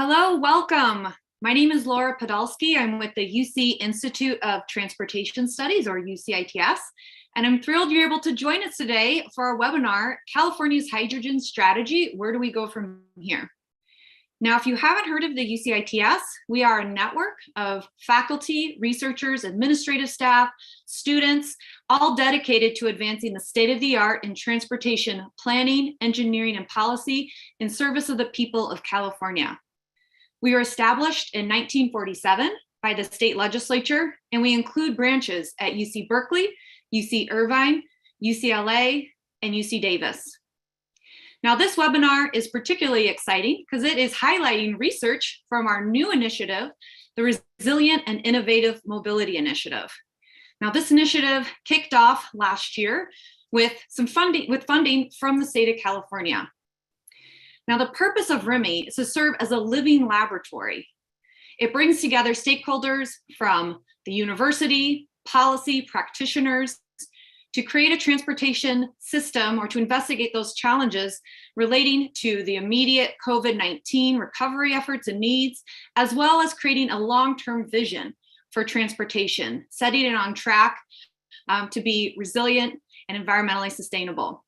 Hello, welcome. My name is Laura Podolsky. I'm with the UC Institute of Transportation Studies, or UCITS, and I'm thrilled you're able to join us today for our webinar, California's Hydrogen Strategy, Where Do We Go From Here? Now, if you haven't heard of the UCITS, we are a network of faculty, researchers, administrative staff, students, all dedicated to advancing the state-of-the-art in transportation planning, engineering, and policy in service of the people of California. We were established in 1947 by the state legislature, and we include branches at UC Berkeley, UC Irvine, UCLA, and UC Davis. Now, this webinar is particularly exciting because it is highlighting research from our new initiative, the Resilient and Innovative Mobility Initiative. Now, this initiative kicked off last year with funding from the state of California. Now, the purpose of RIMI is to serve as a living laboratory. It brings together stakeholders from the university, policy, practitioners, to create a transportation system or to investigate those challenges relating to the immediate COVID-19 recovery efforts and needs, as well as creating a long-term vision for transportation, setting it on track to be resilient and environmentally sustainable.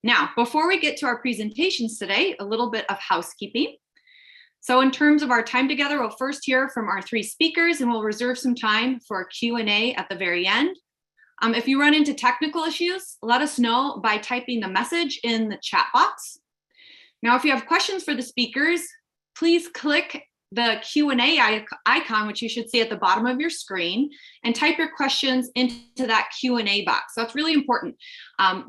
Now, before we get to our presentations today, a little bit of housekeeping. So in terms of our time together, we'll first hear from our three speakers, and we'll reserve some time for a Q&A at the very end. If you run into technical issues, let us know by typing the message in the chat box. Now, if you have questions for the speakers, please click the Q&A icon, which you should see at the bottom of your screen, and type your questions into that Q&A box. So that's really important.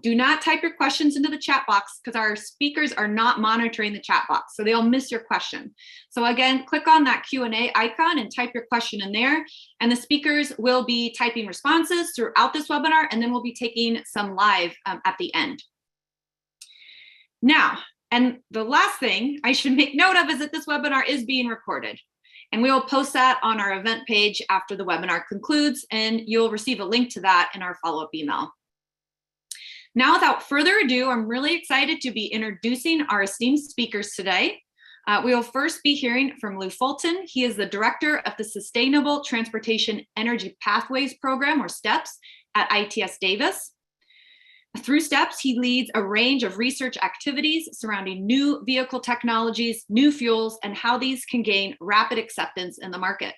Do not type your questions into the chat box because our speakers are not monitoring the chat box, so they'll miss your question. So again, click on that Q&A icon and type your question in there, and the speakers will be typing responses throughout this webinar, and then we'll be taking some live at the end. Now, and the last thing I should make note of is that this webinar is being recorded, and we will post that on our event page after the webinar concludes, and you'll receive a link to that in our follow-up email. Now, without further ado, I'm really excited to be introducing our esteemed speakers today. We will first be hearing from Lou Fulton. He is the director of the Sustainable Transportation Energy Pathways Program, or STEPS, at ITS Davis. Through STEPS, he leads a range of research activities surrounding new vehicle technologies, new fuels, and how these can gain rapid acceptance in the market.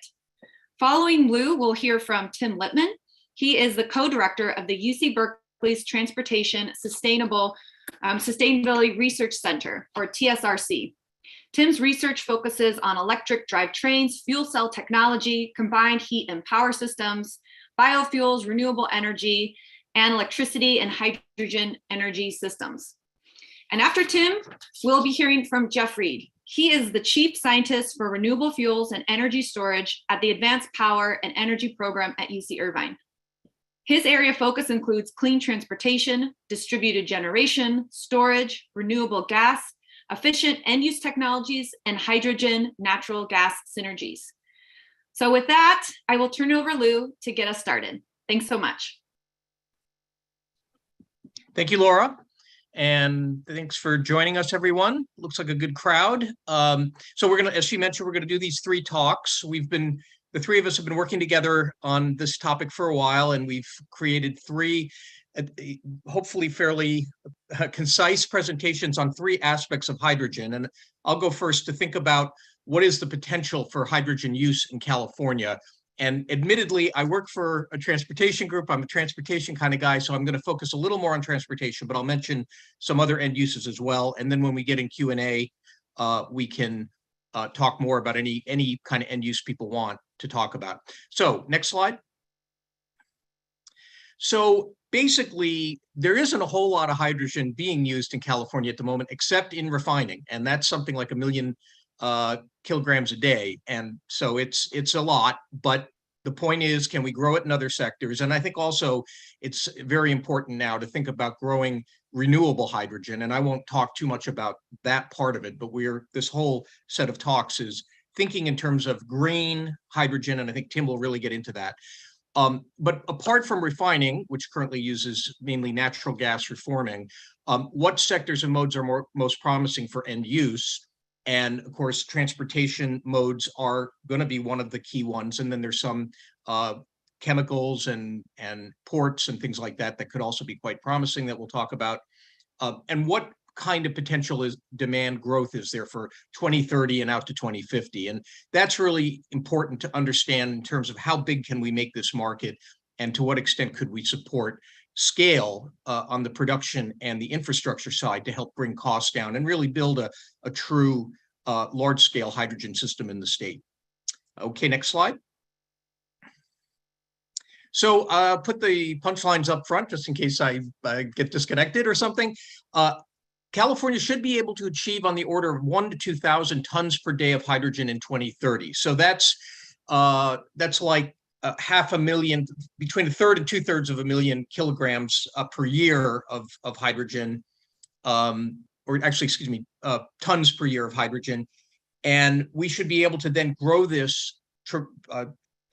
Following Lou, we'll hear from Tim Lippman. He is the co-director of the UC Berkeley's Transportation Sustainability Research Center, or TSRC. Tim's research focuses on electric drivetrains, fuel cell technology, combined heat and power systems, biofuels, renewable energy, and electricity and hydrogen energy systems. And after Tim, we'll be hearing from Jeff Reed. He is the chief scientist for renewable fuels and energy storage at the Advanced Power and Energy Program at UC Irvine. His area of focus includes clean transportation, distributed generation, storage, renewable gas, efficient end-use technologies, and hydrogen natural gas synergies. So with that, I will turn it over to Lou to get us started. Thanks so much. Thank you, Laura, and thanks for joining us, everyone. Looks like a good crowd. So we're gonna, as she mentioned, we're gonna do these three talks. The three of us have been working together on this topic for a while, and we've created three, hopefully fairly concise presentations on three aspects of hydrogen. And I'll go first to think about what is the potential for hydrogen use in California. And admittedly, I work for a transportation group. I'm a transportation kind of guy, so I'm going to focus a little more on transportation, but I'll mention some other end uses as well. And then when we get in Q&A, we can talk more about any kind of end use people want to talk about. So next slide. So basically, there isn't a whole lot of hydrogen being used in California at the moment, except in refining. And that's something like 1 million kilograms a day, and so it's a lot, but the point is, can we grow it in other sectors? And I think also it's very important now to think about growing renewable hydrogen, and I won't talk too much about that part of it, but this whole set of talks is thinking in terms of green hydrogen, and I think Tim will really get into that. But apart from refining, which currently uses mainly natural gas reforming, what sectors and modes are most promising for end use? And of course, transportation modes are going to be one of the key ones. And then there's some chemicals and ports and things like that that could also be quite promising that we'll talk about. And what kind of potential is demand growth is there for 2030 and out to 2050? And that's really important to understand in terms of how big can we make this market and to what extent could we support scale on the production and the infrastructure side to help bring costs down and really build a true large-scale hydrogen system in the state. Okay, next slide. So put the punchlines up front just in case I get disconnected or something. California should be able to achieve on the order of 1,000 to 2,000 tons per day of hydrogen in 2030. So that's like 500,000, between a third and 2/3 of a million kilograms per year of hydrogen, or actually, excuse me, tons per year of hydrogen. And we should be able to then grow this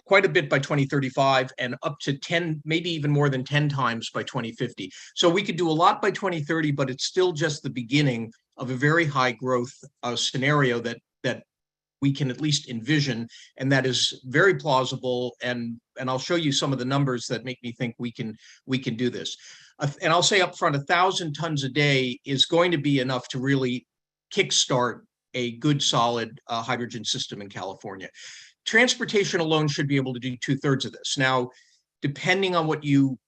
quite a bit by 2035 and up to 10, maybe even more than 10 times by 2050. So we could do a lot by 2030, but it's still just the beginning of a very high growth scenario that we can at least envision, and that is very plausible. And I'll show you some of the numbers that make me think we can do this. And I'll say up front, 1,000 tons a day is going to be enough to really kickstart a good, solid hydrogen system in California. Transportation alone should be able to do 2/3 of this. Now, depending on what you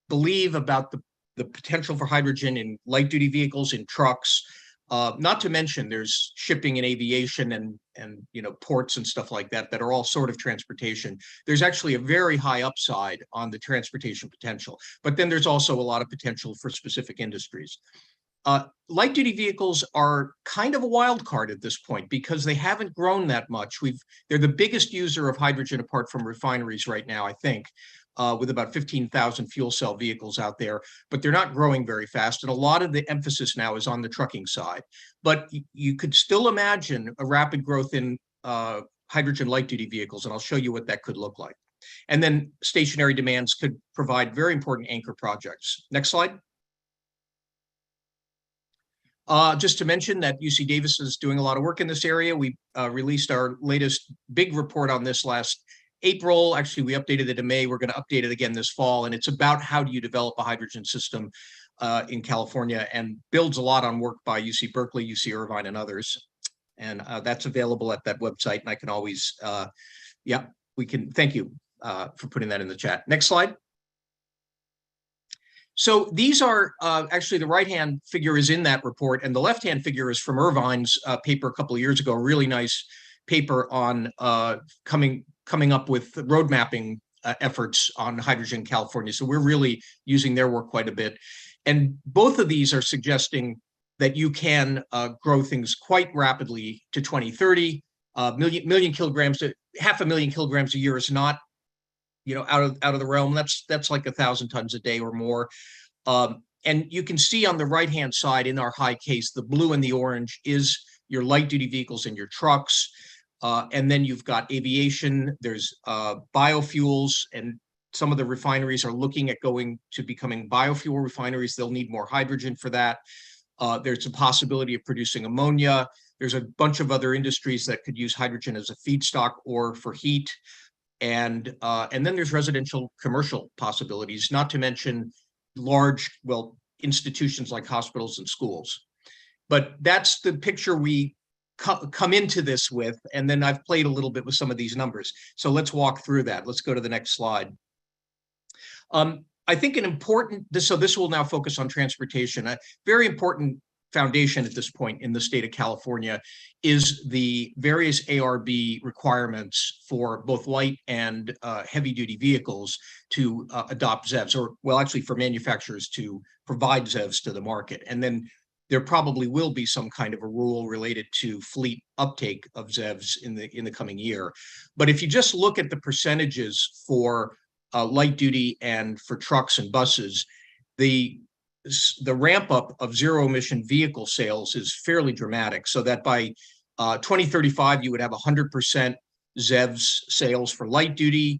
believe about the potential for hydrogen in light-duty vehicles, in trucks, not to mention there's shipping and aviation and ports and stuff like that are all sort of transportation. There's actually a very high upside on the transportation potential, but then there's also a lot of potential for specific industries. Light-duty vehicles are kind of a wild card at this point because they haven't grown that much. They're the biggest user of hydrogen apart from refineries right now, I think, with about 15,000 fuel cell vehicles out there, but they're not growing very fast. And a lot of the emphasis now is on the trucking side. But you could still imagine a rapid growth in hydrogen light-duty vehicles, and I'll show you what that could look like. And then stationary demands could provide very important anchor projects. Next slide. Just to mention that UC Davis is doing a lot of work in this area. We released our latest big report on this last April. Actually, we updated it in May. We're going to update it again this fall. And it's about how do you develop a hydrogen system in California, and builds a lot on work by UC Berkeley, UC Irvine, and others. And that's available at that website. And I can always, thank you for putting that in the chat. Next slide. So these are actually the right-hand figure is in that report, and the left-hand figure is from Irvine's paper a couple of years ago, a really nice paper on coming up with road mapping efforts on hydrogen in California. So we're really using their work quite a bit. And both of these are suggesting that you can grow things quite rapidly to 2030. Million kilograms to 500,000 kilograms a year is not out of the realm. That's like 1,000 tons a day or more. And you can see on the right-hand side in our high case, the blue and the orange is your light-duty vehicles and your trucks. And then you've got aviation, there's biofuels, and some of the refineries are looking at going to becoming biofuel refineries. They'll need more hydrogen for that. There's a possibility of producing ammonia. There's a bunch of other industries that could use hydrogen as a feedstock or for heat. And then there's residential commercial possibilities, not to mention large, institutions like hospitals and schools. But that's the picture we come into this with, and then I've played a little bit with some of these numbers. So let's walk through that. Let's go to the next slide. I think so this will now focus on transportation. A very important foundation at this point in the state of California is the various ARB requirements for both light and heavy duty vehicles to adopt ZEVs, or actually for manufacturers to provide ZEVs to the market. And then there probably will be some kind of a rule related to fleet uptake of ZEVs in the coming year. But if you just look at the percentages for light duty and for trucks and buses, the ramp up of zero emission vehicle sales is fairly dramatic, so that by 2035, you would have 100% ZEVs sales for light duty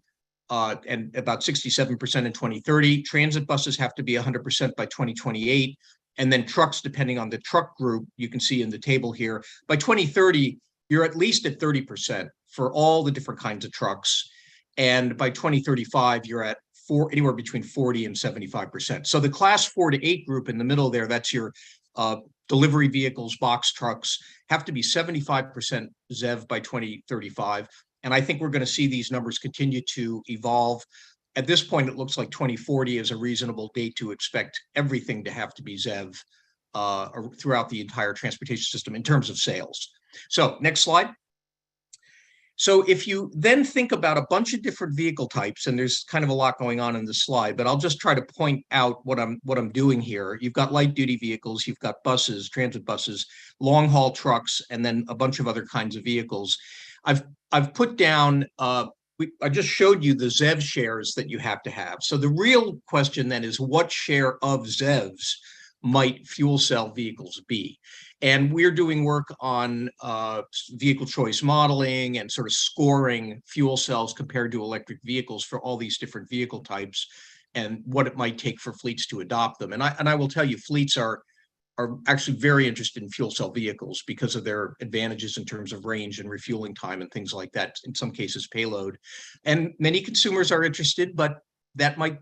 and about 67% in 2030. Transit buses have to be 100% by 2028. And then trucks, depending on the truck group, you can see in the table here. By 2030, you're at least at 30% for all the different kinds of trucks. And by 2035, you're at anywhere between 40 and 75%. So the class 4 to 8 group in the middle there, that's your delivery vehicles, box trucks, have to be 75% ZEV by 2035. And I think we're going to see these numbers continue to evolve. At this point, it looks like 2040 is a reasonable date to expect everything to have to be ZEV throughout the entire transportation system in terms of sales. So next slide. So if you then think about a bunch of different vehicle types, and there's kind of a lot going on in this slide, but I'll just try to point out what I'm doing here. You've got light duty vehicles, you've got buses, transit buses, long haul trucks, and then a bunch of other kinds of vehicles. I've put down, I just showed you the ZEV shares that you have to have. So the real question then is, what share of ZEVs might fuel cell vehicles be? And we're doing work on vehicle choice modeling and sort of scoring fuel cells compared to electric vehicles for all these different vehicle types and what it might take for fleets to adopt them. And I will tell you, fleets are actually very interested in fuel cell vehicles because of their advantages in terms of range and refueling time and things like that, in some cases payload. And many consumers are interested, but that might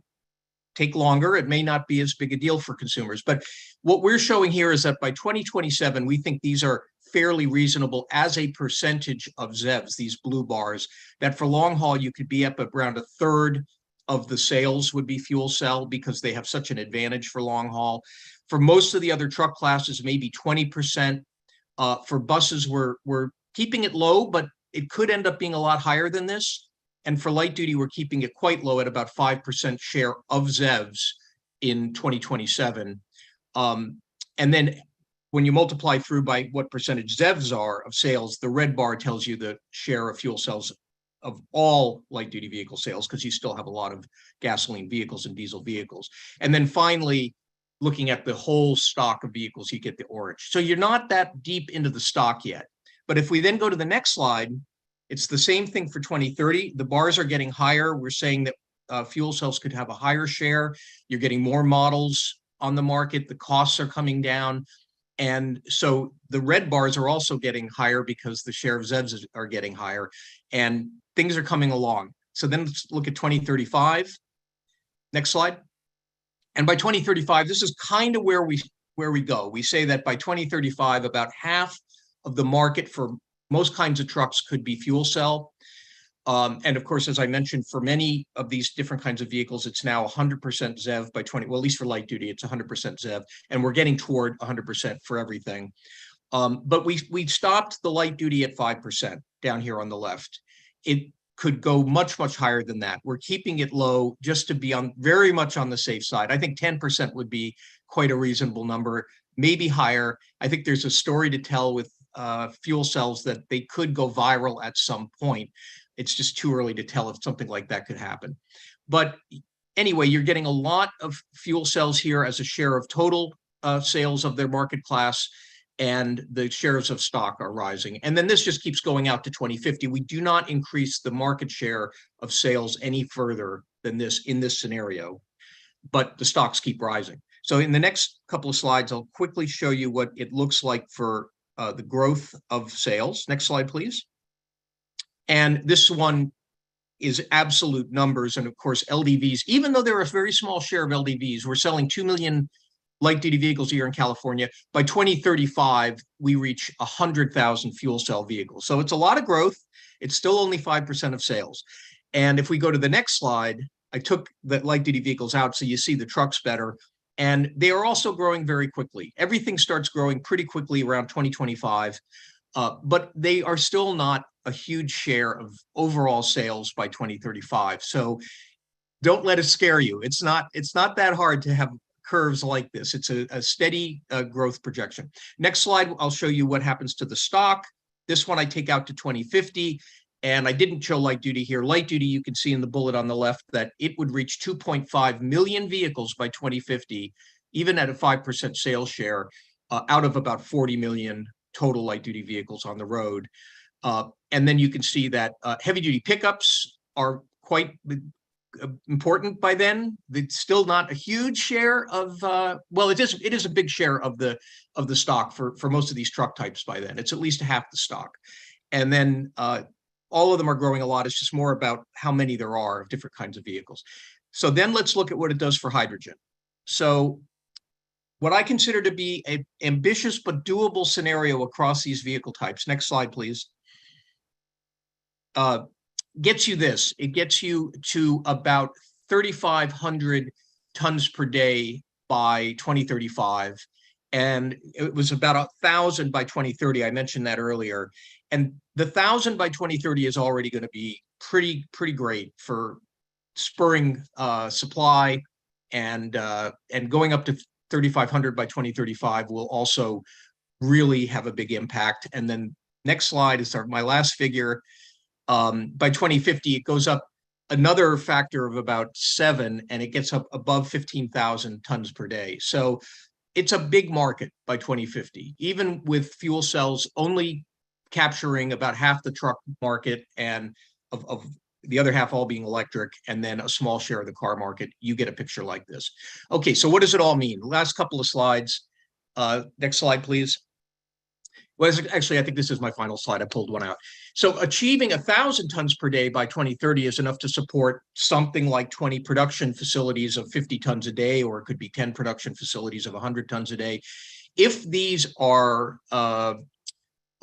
take longer. It may not be as big a deal for consumers. But what we're showing here is that by 2027, we think these are fairly reasonable as a percentage of ZEVs, these blue bars, that for long haul, you could be up at around a third of the sales would be fuel cell because they have such an advantage for long haul. For most of the other truck classes, maybe 20%. For buses, we're keeping it low, but it could end up being a lot higher than this. And for light duty, we're keeping it quite low at about 5% share of ZEVs in 2027. And then when you multiply through by what percentage ZEVs are of sales, the red bar tells you the share of fuel cells of all light duty vehicle sales, because you still have a lot of gasoline vehicles and diesel vehicles. And then finally, looking at the whole stock of vehicles, you get the orange. So you're not that deep into the stock yet. But if we then go to the next slide, it's the same thing for 2030. The bars are getting higher. We're saying that fuel cells could have a higher share. You're getting more models on the market. The costs are coming down. And so the red bars are also getting higher because the share of ZEVs are getting higher and things are coming along. So then let's look at 2035. Next slide. And by 2035, this is kind of where we go. We say that by 2035, about half of the market for most kinds of trucks could be fuel cell. And of course, as I mentioned, for many of these different kinds of vehicles, it's now 100% ZEV by well, at least for light duty, it's 100% ZEV, and we're getting toward 100% for everything. But we stopped the light duty at 5% down here on the left. It could go much, much higher than that. We're keeping it low just to be very much on the safe side. I think 10% would be quite a reasonable number, maybe higher. I think there's a story to tell with fuel cells that they could go viral at some point. It's just too early to tell if something like that could happen. But anyway, you're getting a lot of fuel cells here as a share of total sales of their market class, and the shares of stock are rising. And then this just keeps going out to 2050. We do not increase the market share of sales any further than this in this scenario, but the stocks keep rising. So in the next couple of slides, I'll quickly show you what it looks like for the growth of sales. Next slide, please. And this one is absolute numbers. And of course, LDVs, even though they're a very small share of LDVs, we're selling 2 million light duty vehicles a year in California. By 2035, we reach 100,000 fuel cell vehicles. So it's a lot of growth. It's still only 5% of sales. And if we go to the next slide, I took the light duty vehicles out so you see the trucks better. And they are also growing very quickly. Everything starts growing pretty quickly around 2025, but they are still not a huge share of overall sales by 2035. So don't let it scare you. It's not that hard to have curves like this. It's a steady growth projection. Next slide, I'll show you what happens to the stock. This one I take out to 2050, and I didn't show light duty here. Light duty, you can see in the bullet on the left that it would reach 2.5 million vehicles by 2050, even at a 5% sales share, out of about 40 million total light duty vehicles on the road. And then you can see that heavy duty pickups are quite important by then. It's still not a huge share of, well, it is a big share of the stock for most of these truck types by then. It's at least half the stock. And then all of them are growing a lot. It's just more about how many there are of different kinds of vehicles. So then let's look at what it does for hydrogen. So what I consider to be an ambitious but doable scenario across these vehicle types, next slide, please, gets you this. It gets you to about 3,500 tons per day by 2035. And it was about 1,000 by 2030. I mentioned that earlier. And the 1,000 by 2030 is already going to be pretty great for spurring supply, and going up to 3,500 by 2035 will also really have a big impact. And then next slide is my last figure. By 2050, it goes up another factor of about 7, and it gets up above 15,000 tons per day. So it's a big market by 2050, even with fuel cells only capturing about half the truck market and of the other half all being electric, and then a small share of the car market. You get a picture like this. Okay, so what does it all mean? Last couple of slides. Next slide, please. Well, actually, I think this is my final slide. I pulled one out. So achieving 1,000 tons per day by 2030 is enough to support something like 20 production facilities of 50 tons a day, or it could be 10 production facilities of 100 tons a day. If these are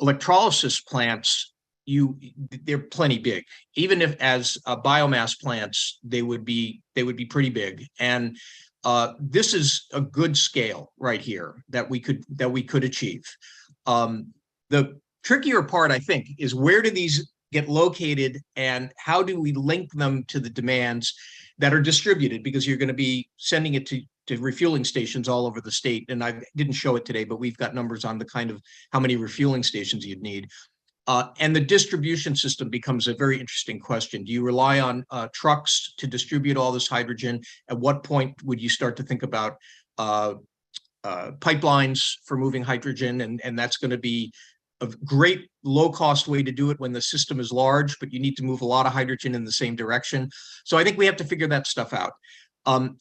electrolysis plants, they're plenty big. Even if as biomass plants, they would be pretty big. And this is a good scale right here that we could achieve. The trickier part, I think, is where do these get located and how do we link them to the demands that are distributed? Because you're going to be sending it to refueling stations all over the state. And I didn't show it today, but we've got numbers on the kind of how many refueling stations you'd need. And the distribution system becomes a very interesting question. Do you rely on trucks to distribute all this hydrogen? At what point would you start to think about pipelines for moving hydrogen? And that's going to be a great low-cost way to do it when the system is large, but you need to move a lot of hydrogen in the same direction. So I think we have to figure that stuff out.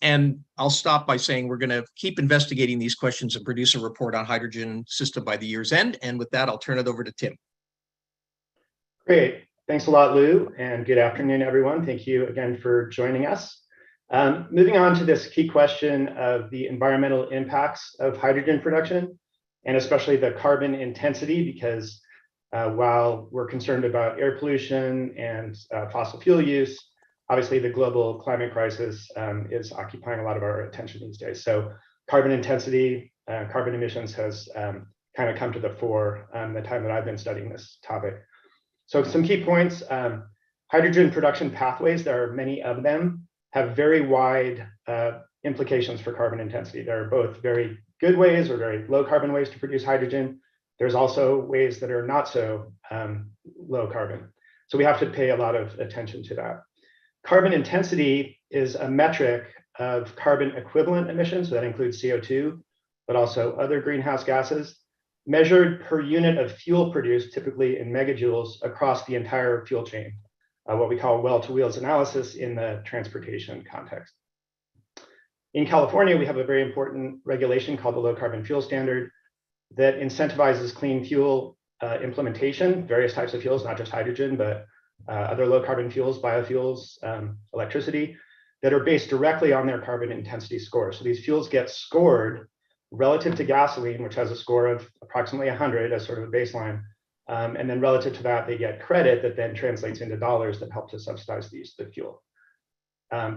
And I'll stop by saying we're going to keep investigating these questions and produce a report on hydrogen system by the year's end. And with that, I'll turn it over to Tim. Great. Thanks a lot, Lou, and good afternoon, everyone. Thank you again for joining us. Moving on to this key question of the environmental impacts of hydrogen production, and especially the carbon intensity, because while we're concerned about air pollution and fossil fuel use, obviously the global climate crisis is occupying a lot of our attention these days. So carbon intensity, carbon emissions has kind of come to the fore the time that I've been studying this topic. So some key points: hydrogen production pathways, there are many of them, have very wide implications for carbon intensity. There are both very good ways or very low carbon ways to produce hydrogen. There's also ways that are not so low carbon. So we have to pay a lot of attention to that. Carbon intensity is a metric of carbon equivalent emissions. So that includes CO2, but also other greenhouse gases, measured per unit of fuel produced, typically in megajoules, across the entire fuel chain, what we call well-to-wheels analysis in the transportation context. In California, we have a very important regulation called the Low Carbon Fuel Standard that incentivizes clean fuel implementation, various types of fuels, not just hydrogen, but other low carbon fuels, biofuels, electricity, that are based directly on their carbon intensity score. So these fuels get scored relative to gasoline, which has a score of approximately 100 as sort of a baseline. And then relative to that, they get credit that then translates into dollars that help to subsidize the use of the fuel.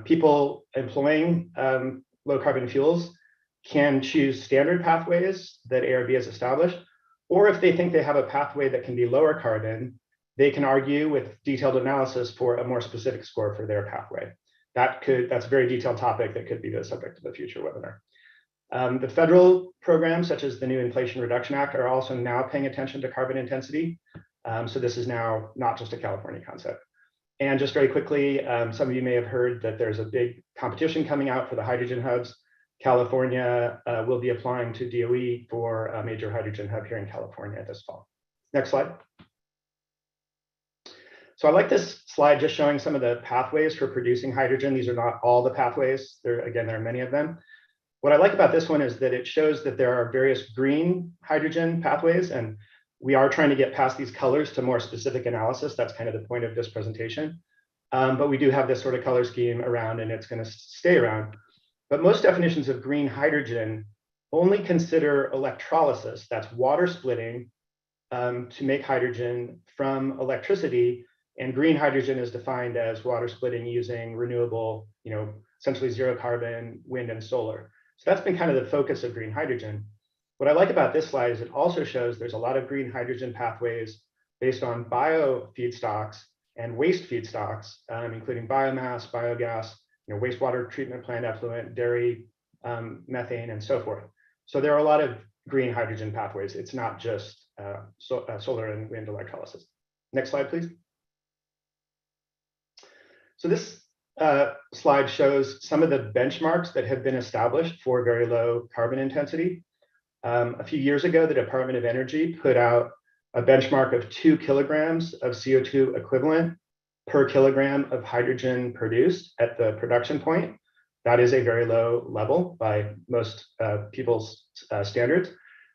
People employing low carbon fuels can choose standard pathways that ARB has established, or if they think they have a pathway that can be lower carbon, they can argue with detailed analysis for a more specific score for their pathway. That's a very detailed topic that could be the subject of a future webinar. The federal programs, such as the new Inflation Reduction Act, are also now paying attention to carbon intensity. So this is now not just a California concept. And just very quickly, some of you may have heard that there's a big competition coming out for the hydrogen hubs. California will be applying to DOE for a major hydrogen hub here in California this fall. Next slide. So I like this slide just showing some of the pathways for producing hydrogen. These are not all the pathways. Again, there are many of them. What I like about this one is that it shows that there are various green hydrogen pathways, and we are trying to get past these colors to more specific analysis. That's kind of the point of this presentation. But we do have this sort of color scheme around, and it's going to stay around. But most definitions of green hydrogen only consider electrolysis, that's water splitting to make hydrogen from electricity. And green hydrogen is defined as water splitting using renewable, essentially zero carbon, wind and solar. So that's been kind of the focus of green hydrogen. What I like about this slide is it also shows there's a lot of green hydrogen pathways based on bio feedstocks and waste feedstocks, including biomass, biogas, wastewater treatment plant effluent, dairy, methane, and so forth. So there are a lot of green hydrogen pathways. It's not just solar and wind electrolysis. Next slide, please. So this slide shows some of the benchmarks that have been established for very low carbon intensity. A few years ago, the Department of Energy put out a benchmark of 2 kilograms of CO2 equivalent per kilogram of hydrogen produced at the production point. That is a very low level by most people's standards.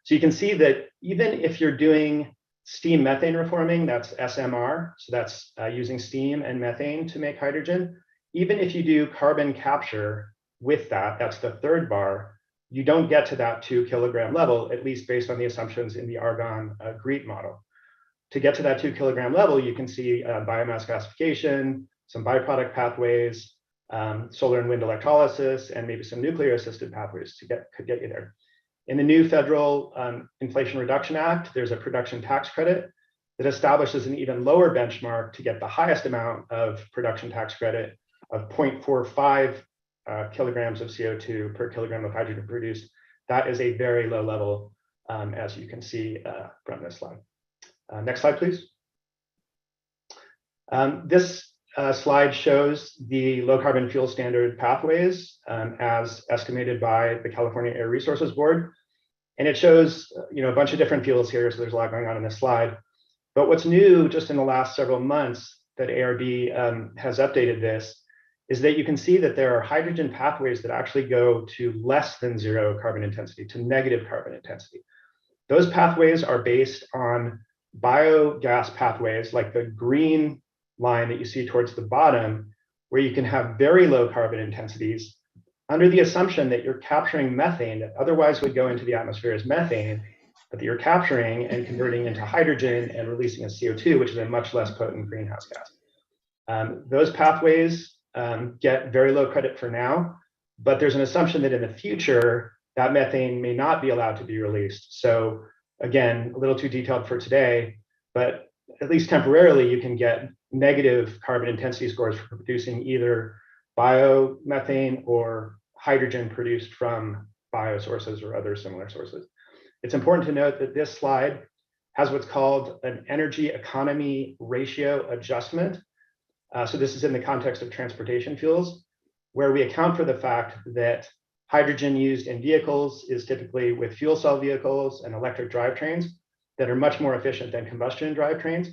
So you can see that even if you're doing steam methane reforming, that's SMR, so that's using steam and methane to make hydrogen. Even if you do carbon capture with that, that's the third bar, you don't get to that 2 kilogram level, at least based on the assumptions in the Argonne GREET model. To get to that 2 kilogram level, you can see biomass gasification, some byproduct pathways, solar and wind electrolysis, and maybe some nuclear assisted pathways could get you there. In the new federal Inflation Reduction Act, there's a production tax credit that establishes an even lower benchmark to get the highest amount of production tax credit of 0.45 kilograms of CO2 per kilogram of hydrogen produced. That is a very low level, as you can see from this slide. Next slide, please. This slide shows the low carbon fuel standard pathways as estimated by the California Air Resources Board. And it shows a bunch of different fuels here, so there's a lot going on in this slide. But what's new just in the last several months that ARB has updated this is that you can see that there are hydrogen pathways that actually go to less than 0 carbon intensity, to negative carbon intensity. Those pathways are based on biogas pathways like the green line that you see towards the bottom, where you can have very low carbon intensities under the assumption that you're capturing methane that otherwise would go into the atmosphere as methane, but that you're capturing and converting into hydrogen and releasing as CO2, which is a much less potent greenhouse gas. Those pathways get very low credit for now, but there's an assumption that in the future, that methane may not be allowed to be released. So again, a little too detailed for today, but at least temporarily, you can get negative carbon intensity scores for producing either biomethane or hydrogen produced from biosources or other similar sources. It's important to note that this slide has what's called an energy economy ratio adjustment. So this is in the context of transportation fuels, where we account for the fact that hydrogen used in vehicles is typically with fuel cell vehicles and electric drivetrains that are much more efficient than combustion drivetrains.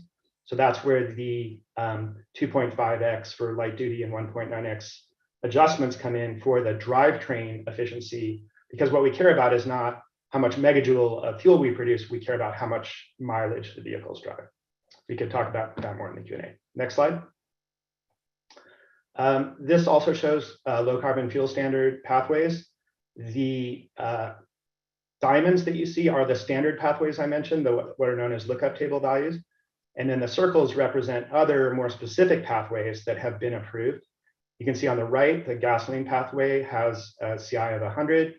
So that's where the 2.5x for light duty and 1.9x adjustments come in for the drivetrain efficiency, because what we care about is not how much megajoule of fuel we produce, we care about how much mileage the vehicles drive. We could talk about that more in the Q&A. Next slide. This also shows low carbon fuel standard pathways. The diamonds that you see are the standard pathways I mentioned, what are known as lookup table values. And then the circles represent other more specific pathways that have been approved. You can see on the right, the gasoline pathway has a CI of 100.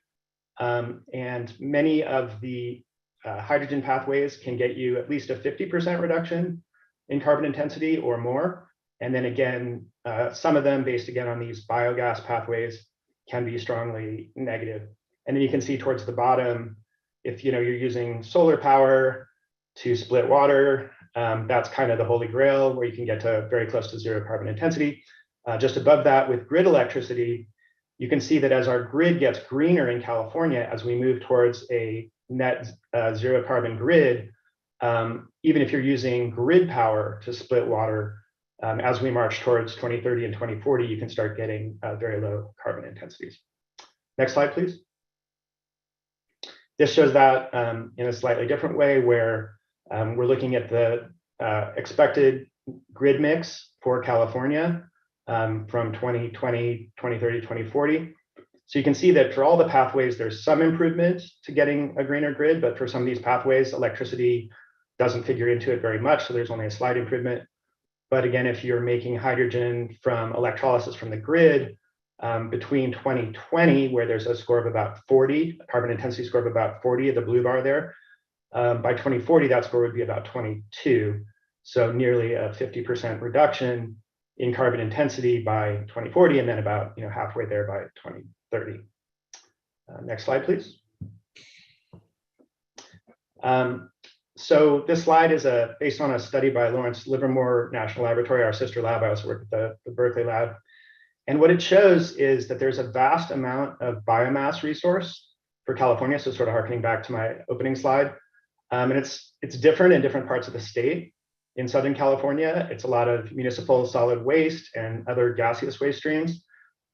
And many of the hydrogen pathways can get you at least a 50% reduction in carbon intensity or more. And then again, some of them based again on these biogas pathways can be strongly negative. And then you can see towards the bottom, if you're using solar power to split water, that's kind of the holy grail where you can get to very close to 0 carbon intensity. Just above that with grid electricity, you can see that as our grid gets greener in California, as we move towards a net 0 carbon grid, even if you're using grid power to split water, as we march towards 2030 and 2040, you can start getting very low carbon intensities. Next slide, please. This shows that in a slightly different way, where we're looking at the expected grid mix for California from 2020, 2030, 2040. So you can see that for all the pathways, there's some improvement to getting a greener grid, but for some of these pathways, electricity doesn't figure into it very much, so there's only a slight improvement. But again, if you're making hydrogen from electrolysis from the grid, between 2020, where there's a score of about 40, a carbon intensity score of about 40, the blue bar there, by 2040, that score would be about 22. So nearly a 50% reduction in carbon intensity by 2040, and then about halfway there by 2030. Next slide, please. So this slide is based on a study by Lawrence Livermore National Laboratory, our sister lab. I also work at the Berkeley lab. And what it shows is that there's a vast amount of biomass resource for California. So sort of harkening back to my opening slide. And it's different in different parts of the state. In Southern California, it's a lot of municipal solid waste and other gaseous waste streams.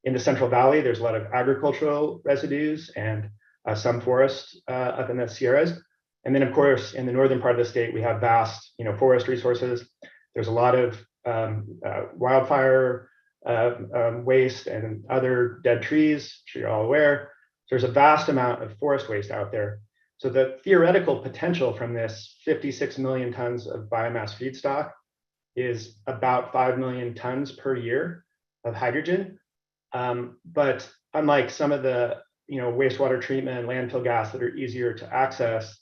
In the Central Valley, there's a lot of agricultural residues and some forest up in the Sierras. And then, of course, in the northern part of the state, we have vast, forest resources. There's a lot of wildfire waste and other dead trees. I'm sure you're all aware. There's a vast amount of forest waste out there. So the theoretical potential from this 56 million tons of biomass feedstock is about 5 million tons per year of hydrogen. But unlike some of the wastewater treatment and landfill gas that are easier to access,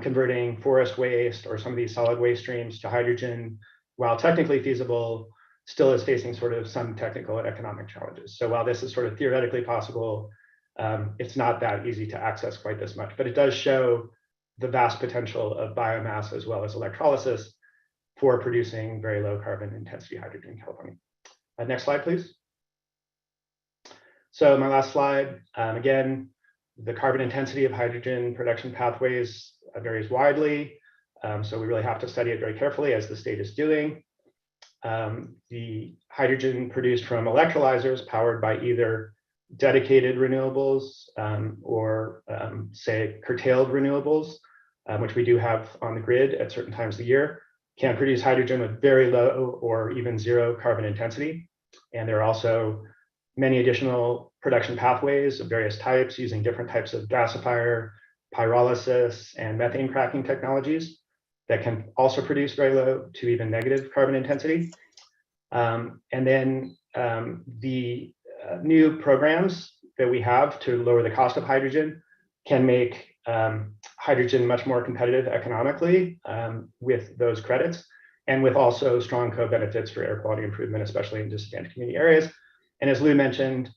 converting forest waste or some of these solid waste streams to hydrogen, while technically feasible, still is facing sort of some technical and economic challenges. So while this is sort of theoretically possible, it's not that easy to access quite this much, but it does show the vast potential of biomass as well as electrolysis for producing very low carbon intensity hydrogen in California. Next slide, please. So my last slide, again, the carbon intensity of hydrogen production pathways varies widely. So we really have to study it very carefully, as the state is doing. The hydrogen produced from electrolyzers powered by either dedicated renewables or say curtailed renewables, which we do have on the grid at certain times of the year, can produce hydrogen with very low or even zero carbon intensity. And there are also many additional production pathways of various types using different types of gasifier, pyrolysis, and methane cracking technologies that can also produce very low to even negative carbon intensity. And then the new programs that we have to lower the cost of hydrogen can make hydrogen much more competitive economically with those credits, and with also strong co-benefits for air quality improvement, especially in disadvantaged community areas. And as Lou mentioned,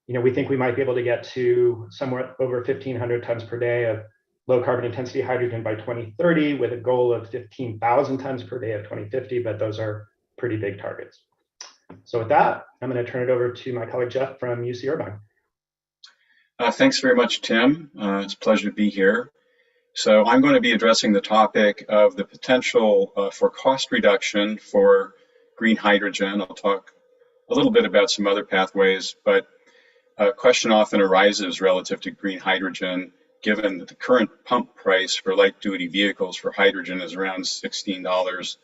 we think we might be able to get to somewhere over 1,500 tons per day of low carbon intensity hydrogen by 2030, with a goal of 15,000 tons per day of 2050, but those are pretty big targets. So with that, I'm going to turn it over to my colleague Jeff from UC Irvine. Thanks very much, Tim. It's a pleasure to be here. So I'm going to be addressing the topic of the potential for cost reduction for green hydrogen. I'll talk a little bit about some other pathways, but a question often arises relative to green hydrogen, given that the current pump price for light-duty vehicles for hydrogen is around $16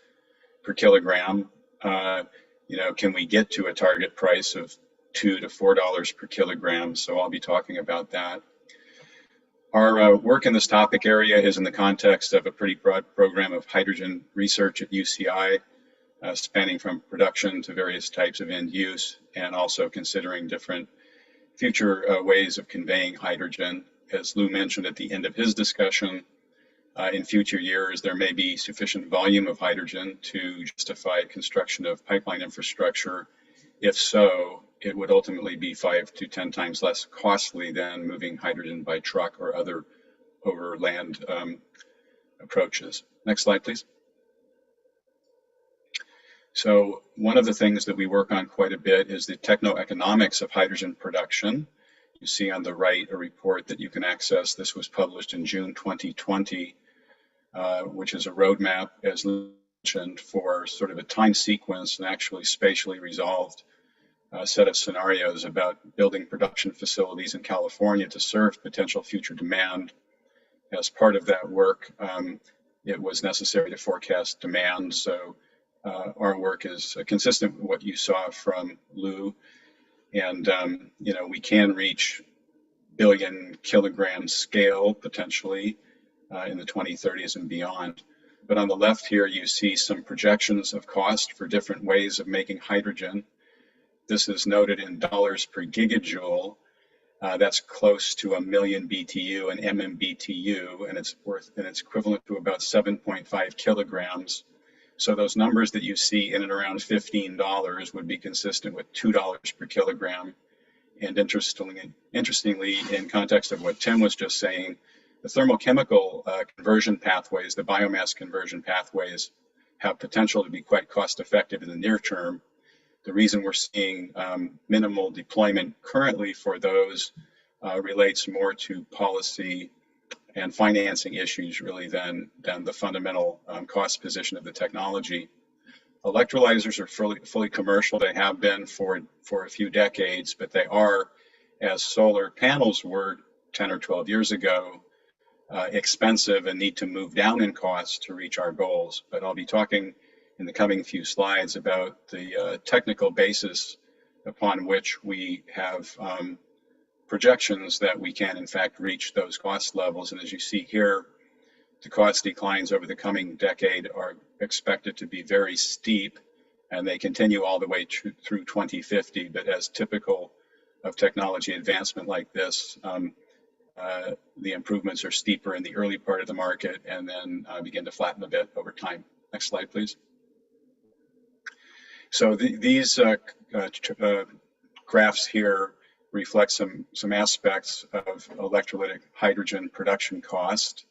per kilogram. Can we get to a target price of $2 to $4 per kilogram? So I'll be talking about that. Our work in this topic area is in the context of a pretty broad program of hydrogen research at UCI, spanning from production to various types of end use, and also considering different future ways of conveying hydrogen. As Lou mentioned at the end of his discussion, in future years, there may be sufficient volume of hydrogen to justify construction of pipeline infrastructure. If so, it would ultimately be 5 to 10 times less costly than moving hydrogen by truck or other overland approaches. Next slide, please. So one of the things that we work on quite a bit is the techno-economics of hydrogen production. You see on the right a report that you can access. This was published in June 2020, which is a roadmap, as Lou mentioned for sort of a time sequence and actually spatially resolved set of scenarios about building production facilities in California to serve potential future demand. As part of that work, it was necessary to forecast demand. So our work is consistent with what you saw from Lou. And, you know, we can reach billion kilogram scale potentially in the 2030s and beyond. But on the left here, you see some projections of cost for different ways of making hydrogen. This is noted in dollars per gigajoule. That's close to 1 million BTU and MMBTU, and it's equivalent to about 7.5 kilograms. So those numbers that you see in and around $15 would be consistent with $2 per kilogram. And interestingly, in context of what Tim was just saying, the thermochemical conversion pathways, the biomass conversion pathways, have potential to be quite cost effective in the near term. The reason we're seeing minimal deployment currently for those relates more to policy and financing issues really than the fundamental cost position of the technology. Electrolyzers are fully commercial. They have been for a few decades, but they are, as solar panels were 10 or 12 years ago, expensive and need to move down in cost to reach our goals. But I'll be talking in the coming few slides about the technical basis upon which we have projections that we can in fact reach those cost levels. And as you see here, the cost declines over the coming decade are expected to be very steep, and they continue all the way through 2050. But as typical of technology advancement like this, the improvements are steeper in the early part of the market and then begin to flatten a bit over time. Next slide, please. So these graphs here reflect some aspects of electrolytic hydrogen production cost.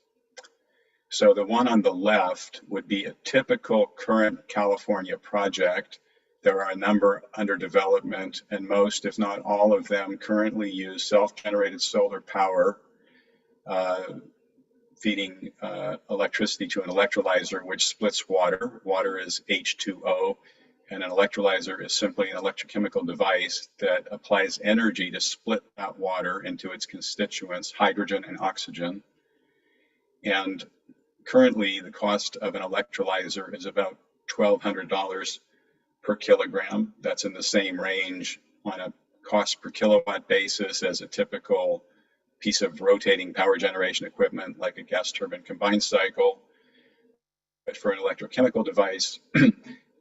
So the one on the left would be a typical current California project. There are a number under development, and most, if not all of them, currently use self-generated solar power, feeding electricity to an electrolyzer, which splits water. Water is H2O. And an electrolyzer is simply an electrochemical device that applies energy to split that water into its constituents, hydrogen and oxygen. And currently, the cost of an electrolyzer is about $1,200 per kilogram. That's in the same range on a cost per kilowatt basis as a typical piece of rotating power generation equipment like a gas turbine combined cycle. But for an electrochemical device,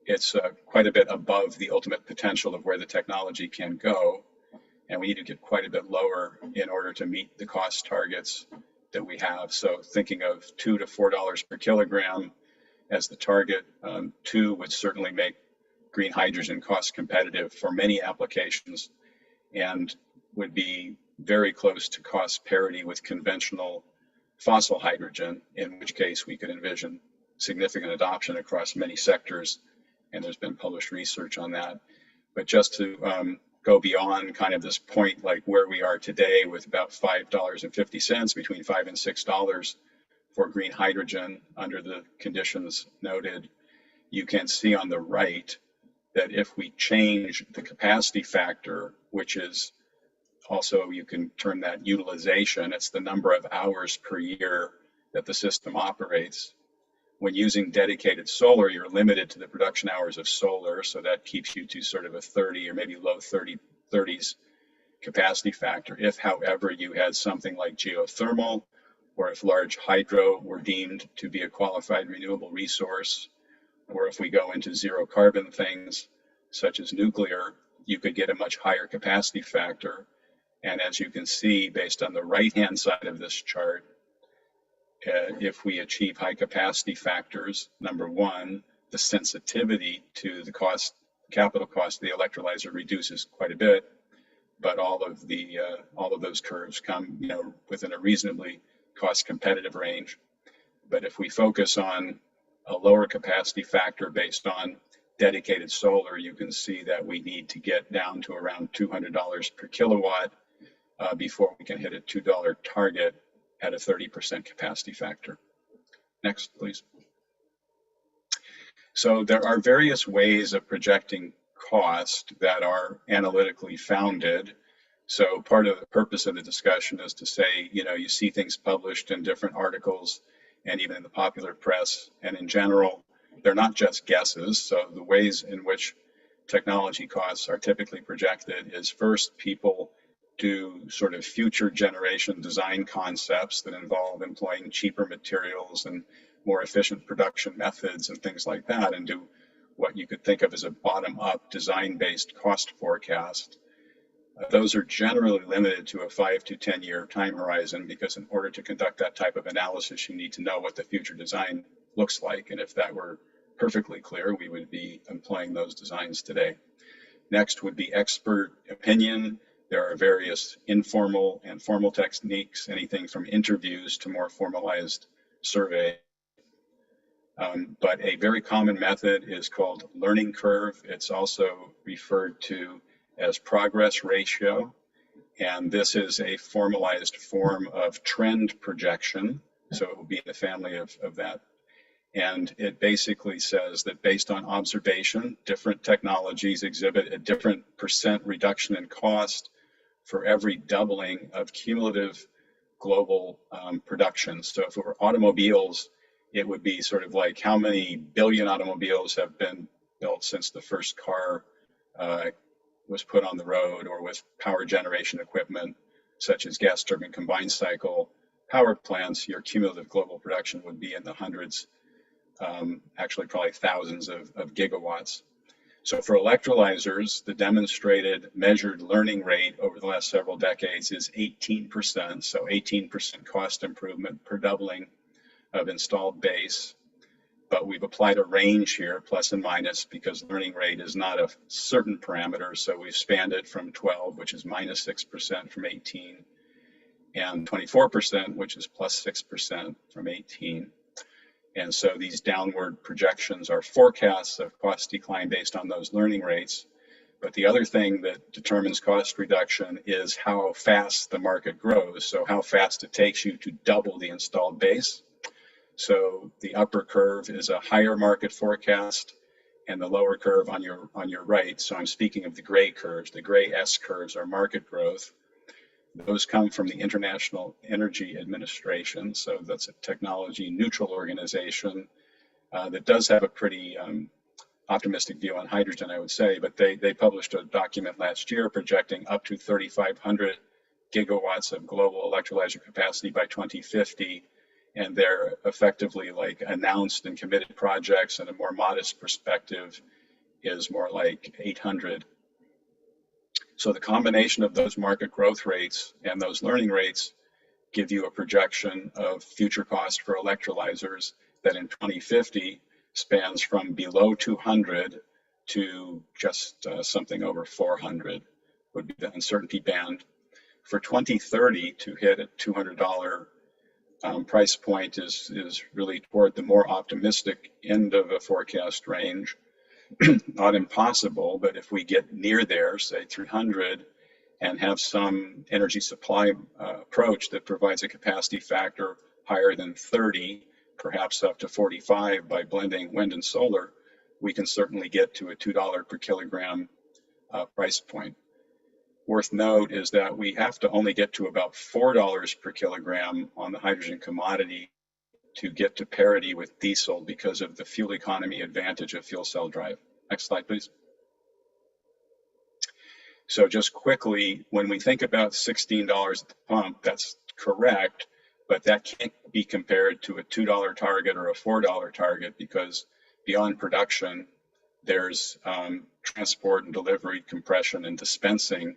it's quite a bit above the ultimate potential of where the technology can go. And we need to get quite a bit lower in order to meet the cost targets that we have. So thinking of $2 to $4 per kilogram as the target, 2 would certainly make green hydrogen cost competitive for many applications and would be very close to cost parity with conventional fossil hydrogen, in which case we could envision significant adoption across many sectors. And there's been published research on that. But just to go beyond kind of this point, like where we are today with about $5.50, between $5 and $6 for green hydrogen under the conditions noted, you can see on the right that if we change the capacity factor, which is also, you can term that utilization, it's the number of hours per year that the system operates. When using dedicated solar, you're limited to the production hours of solar, so that keeps you to sort of a 30 or maybe low 30s capacity factor. If, however, you had something like geothermal, or if large hydro were deemed to be a qualified renewable resource, or if we go into zero carbon things, such as nuclear, you could get a much higher capacity factor. And as you can see, based on the right-hand side of this chart, if we achieve high capacity factors, number one, the sensitivity to the capital cost of the electrolyzer reduces quite a bit, but all of those curves come, within a reasonably cost competitive range. But if we focus on a lower capacity factor based on dedicated solar, you can see that we need to get down to around $200 per kilowatt before we can hit a $2 target at a 30% capacity factor. Next, please. So there are various ways of projecting cost that are analytically founded. So part of the purpose of the discussion is to say, you see things published in different articles and even in the popular press, and in general, they're not just guesses. So the ways in which technology costs are typically projected is first, people do sort of future generation design concepts that involve employing cheaper materials and more efficient production methods and things like that, and do what you could think of as a bottom-up design-based cost forecast. Those are generally limited to a 5 to 10 year time horizon, because in order to conduct that type of analysis, you need to know what the future design looks like. And if that were perfectly clear, we would be employing those designs today. Next would be expert opinion. There are various informal and formal techniques, anything from interviews to more formalized survey. But a very common method is called learning curve. It's also referred to as progress ratio. And this is a formalized form of trend projection. So it will be in the family of that. And it basically says that based on observation, different technologies exhibit a different % reduction in cost for every doubling of cumulative global production. So if it were automobiles, it would be sort of like how many billion automobiles have been built since the first car was put on the road, or with power generation equipment, such as gas turbine combined cycle power plants, your cumulative global production would be in the hundreds, actually probably thousands of gigawatts. So for electrolyzers, the demonstrated measured learning rate over the last several decades is 18%. So 18% cost improvement per doubling of installed base. But we've applied a range here, plus and minus, because learning rate is not a certain parameter. So we've spanned it from 12, which is minus 6% from 18, and 24%, which is plus 6% from 18. And so these downward projections are forecasts of cost decline based on those learning rates. But the other thing that determines cost reduction is how fast the market grows. So how fast it takes you to double the installed base. So the upper curve is a higher market forecast, and the lower curve on your right. So I'm speaking of the gray curves. The gray S curves are market growth. Those come from the International Energy Administration. So that's a technology neutral organization that does have a pretty optimistic view on hydrogen, I would say. But they published a document last year projecting up to 3,500 gigawatts of global electrolyzer capacity by 2050. And they're effectively like announced and committed projects, and a more modest perspective is more like 800. So the combination of those market growth rates and those learning rates give you a projection of future cost for electrolyzers that in 2050 spans from below 200 to just something over 400 would be the uncertainty band. For 2030 to hit a $200 price point is really toward the more optimistic end of a forecast range. Not impossible, but if we get near there, say 300, and have some energy supply approach that provides a capacity factor higher than 30, perhaps up to 45 by blending wind and solar, we can certainly get to a $2 per kilogram price point. Worth note is that we have to only get to about $4 per kilogram on the hydrogen commodity to get to parity with diesel because of the fuel economy advantage of fuel cell drive. Next slide, please. So just quickly, when we think about $16 at the pump, that's correct, but that can't be compared to a $2 target or a $4 target, because beyond production, there's transport and delivery, compression and dispensing.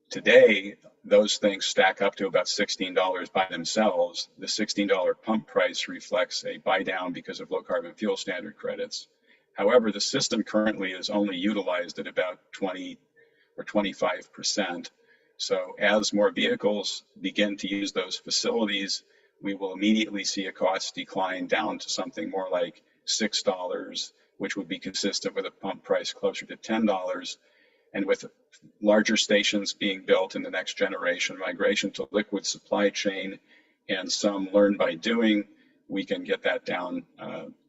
Today, those things stack up to about $16 by themselves. The $16 pump price reflects a buy down because of low carbon fuel standard credits. However, the system currently is only utilized at about 20 or 25%. So as more vehicles begin to use those facilities, we will immediately see a cost decline down to something more like $6, which would be consistent with a pump price closer to $10. And with larger stations being built in the next generation, migration to liquid supply chain, and some learn by doing, we can get that down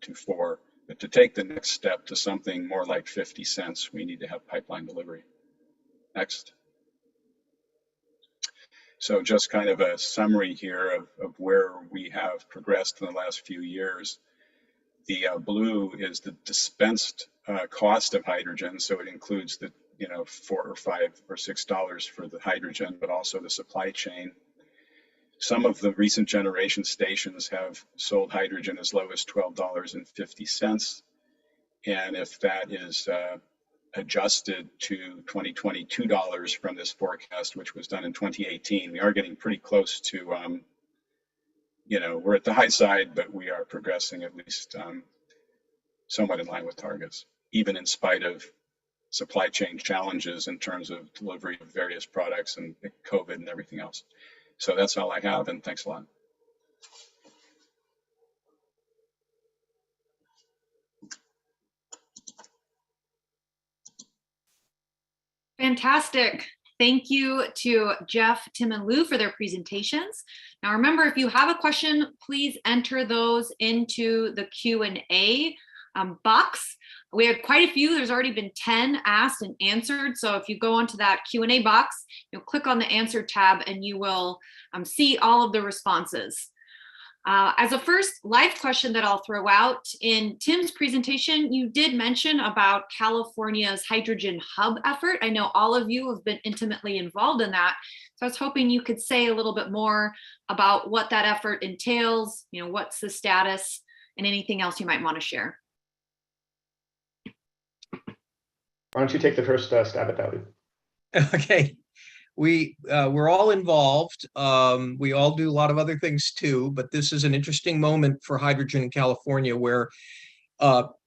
to 4 But to take the next step to something more like 50 cents, we need to have pipeline delivery. Next. So just kind of a summary here of where we have progressed in the last few years. The blue is the dispensed cost of hydrogen. So it includes the, $4 or $5 or $6 for the hydrogen, but also the supply chain. Some of the recent generation stations have sold hydrogen as low as $12.50. And if that is adjusted to 2022 dollars from this forecast, which was done in 2018, we are getting pretty close to, we're at the high side, but we are progressing at least somewhat in line with targets, even in spite of supply chain challenges in terms of delivery of various products and COVID and everything else. So that's all I have, and thanks a lot. Fantastic. Thank you to Jeff, Tim, and Lou for their presentations. Now remember, if you have a question, please enter those into the Q&A box. We had quite a few. There's already been 10 asked and answered. So if you go onto that Q&A box, you'll click on the answer tab and you will see all of the responses. As a first live question that I'll throw out, in Tim's presentation, you did mention about California's hydrogen hub effort. I know all of you have been intimately involved in that. So I was hoping you could say a little bit more about what that effort entails, what's the status, and anything else you might want to share. Why don't you take the first stab at that, Lou? Okay. We're all involved. We all do a lot of other things too, but this is an interesting moment for hydrogen in California where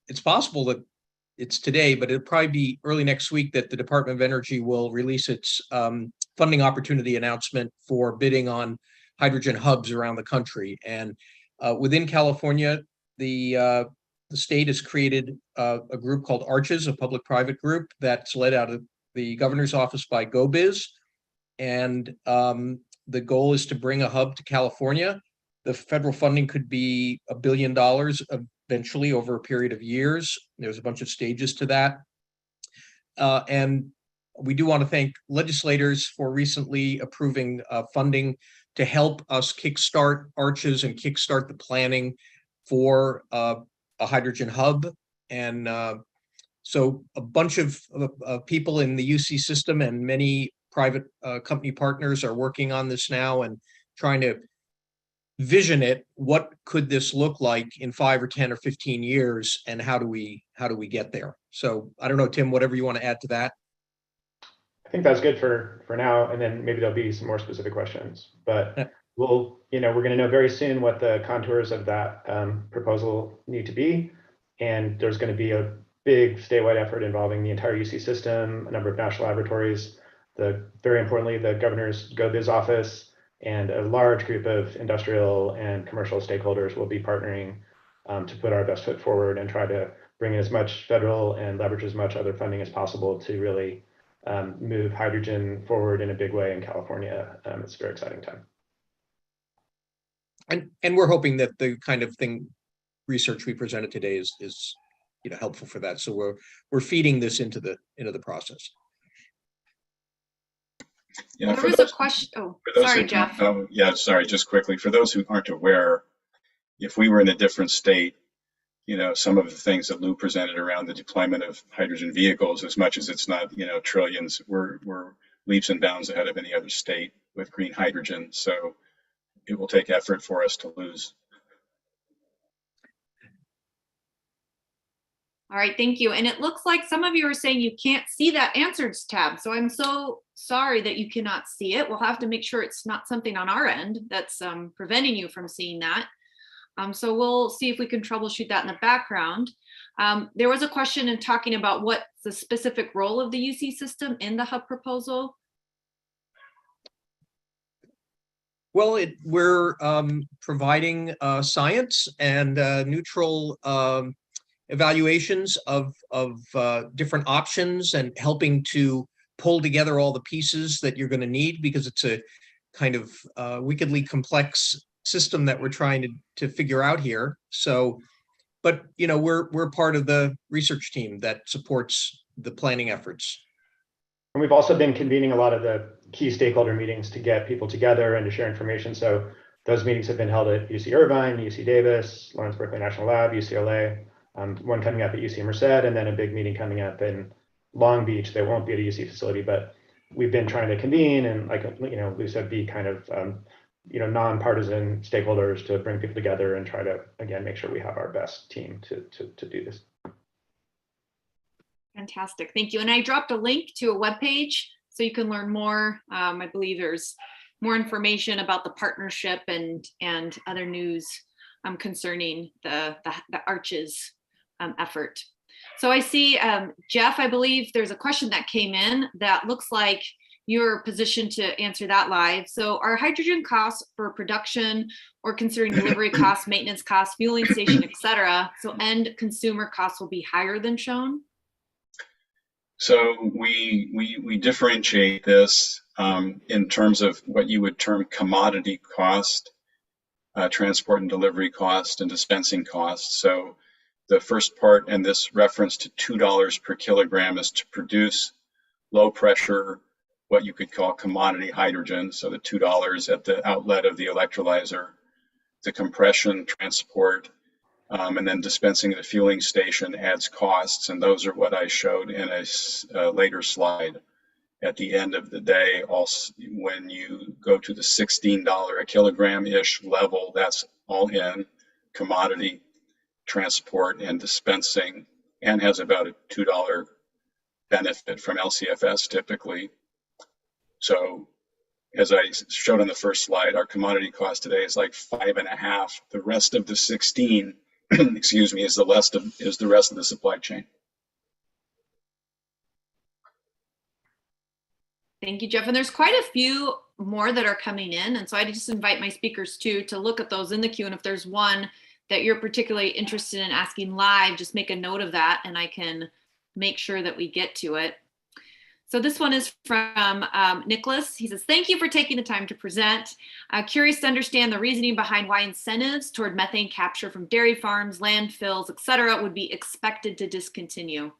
it's possible that it's today, but it'll probably be early next week that the Department of Energy will release its funding opportunity announcement for bidding on hydrogen hubs around the country. And within California, the state has created a group called ARCHES, a public-private group that's led out of the governor's office by GoBiz. And the goal is to bring a hub to California. The federal funding could be $1 billion eventually over a period of years. There's a bunch of stages to that. And we do want to thank legislators for recently approving funding to help us kickstart ARCHES and kickstart the planning for a hydrogen hub. And so a bunch of people in the UC system and many private company partners are working on this now and trying to vision it. What could this look like in 5 or 10 or 15 years, and how do we get there? So I don't know, Tim, whatever you want to add to that. I think that's good for now, and then maybe there'll be some more specific questions. But we're going to know very soon what the contours of that proposal need to be, and there's going to be a big statewide effort involving the entire UC system, a number of national laboratories, very importantly, the governor's GoBiz office, and a large group of industrial and commercial stakeholders will be partnering to put our best foot forward and try to bring in as much federal and leverage as much other funding as possible to really move hydrogen forward in a big way in California. It's a very exciting time. And we're hoping that the kind of research we presented today is helpful for that. So we're feeding this into the process. Yeah, there was a question. Oh, sorry, Jeff. Sorry, just quickly. For those who aren't aware, if we were in a different state, some of the things that Lou presented around the deployment of hydrogen vehicles, as much as it's not, trillions, we're leaps and bounds ahead of any other state with green hydrogen. So it will take effort for us to lose. All right, thank you. And it looks like some of you are saying you can't see that answers tab. So I'm so sorry that you cannot see it. We'll have to make sure it's not something on our end that's preventing you from seeing that. So we'll see if we can troubleshoot that in the background. There was a question in talking about what's the specific role of the UC system in the hub proposal. Well, we're providing science and neutral evaluations of different options and helping to pull together all the pieces that you're going to need, because it's a kind of wickedly complex system that we're trying to figure out here. So but we're part of the research team that supports the planning efforts. And we've also been convening a lot of the key stakeholder meetings to get people together and to share information. So those meetings have been held at UC Irvine, UC Davis, Lawrence Berkeley National Lab, UCLA, one coming up at UC Merced, and then a big meeting coming up in Long Beach that won't be at a UC facility, but we've been trying to convene and, like, Lou said, be kind of, nonpartisan stakeholders to bring people together and try to, again, make sure we have our best team to do this. Fantastic, thank you. And I dropped a link to a webpage so you can learn more. I believe there's more information about the partnership and other news concerning the Arches effort. So I see, Jeff, I believe there's a question that came in that looks like you're positioned to answer that live. So are hydrogen costs for production, or considering delivery costs, maintenance costs, fueling station, et cetera, so end consumer costs will be higher than shown? So we differentiate this in terms of what you would term commodity cost, transport and delivery cost, and dispensing costs. So the first part, and this reference to $2 per kilogram, is to produce low pressure, what you could call commodity hydrogen. So the $2 at the outlet of the electrolyzer, the compression, transport, and then dispensing at a fueling station adds costs. And those are what I showed in a later slide. At the end of the day, also, when you go to the $16 a kilogram-ish level, that's all in commodity, transport, and dispensing, and has about a $2 benefit from LCFS typically. So as I showed on the first slide, our commodity cost today is like 5.5. The rest of the 16, excuse me, is the rest of the supply chain. Thank you, Jeff. And there's quite a few more that are coming in. And so I just invite my speakers too to look at those in the queue. And if there's one that you're particularly interested in asking live, just make a note of that and I can make sure that we get to it. So this one is from Nicholas. He says, thank you for taking the time to present. Curious to understand the reasoning behind why incentives toward methane capture from dairy farms, landfills, et cetera, would be expected to discontinue.